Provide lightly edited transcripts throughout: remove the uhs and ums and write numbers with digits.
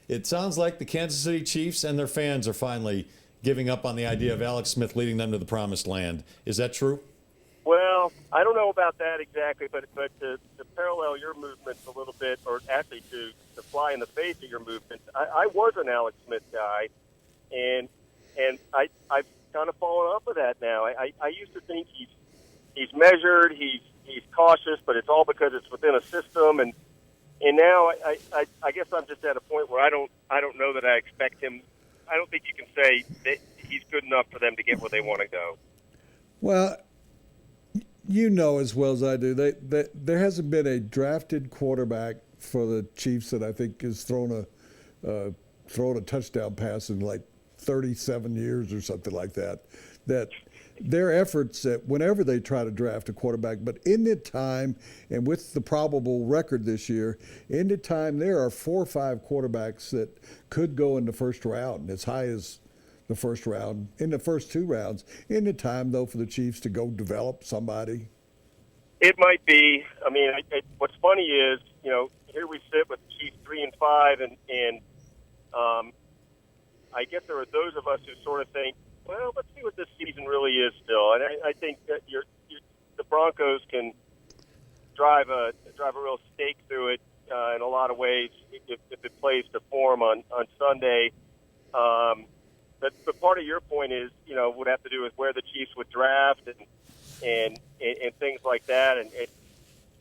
it sounds like the Kansas City Chiefs and their fans are finally giving up on the idea of Alex Smith leading them to the promised land. Is that true? Well, I don't know about that exactly, but to parallel your movements a little bit, or actually to fly in the face of your movements, I was an Alex Smith guy, and I've kind of fallen off of that now. I used to think he's measured, he's cautious, but it's all because it's within a system, and now I guess I'm just at a point where I don't know that I expect him. I don't think you can say that he's good enough for them to get where they want to go. Well, you know as well as I do, there hasn't been a drafted quarterback for the Chiefs that I think has thrown a touchdown pass in like 37 years or something like that. That their efforts that whenever they try to draft a quarterback, but in the time and with the probable record this year, in the time there are 4 or 5 quarterbacks that could go in the first round, as high as the first round, in the first 2 rounds. In the time, though, for the Chiefs to go develop somebody? It might be. I mean, what's funny is, here we sit with the Chiefs 3-5, and I guess there are those of us who sort of think, well, let's see what this season really is still. And I think that the Broncos can drive a real stake through it in a lot of ways if it plays to form on Sunday. But part of your point is, would have to do with where the Chiefs would draft and things like that, and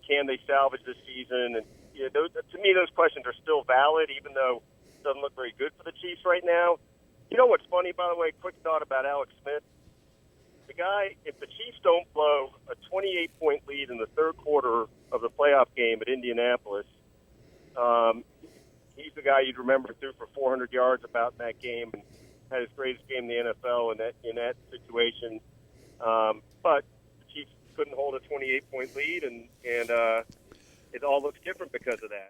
can they salvage this season? And to me, those questions are still valid, even though it doesn't look very good for the Chiefs right now. You know what's funny, by the way? Quick thought about Alex Smith. The guy, if the Chiefs don't blow a 28-point lead in the third quarter of the playoff game at Indianapolis, he's the guy you'd remember threw for 400 yards about in that game and had his greatest game in the NFL in that situation. But the Chiefs couldn't hold a 28-point lead, and it all looks different because of that.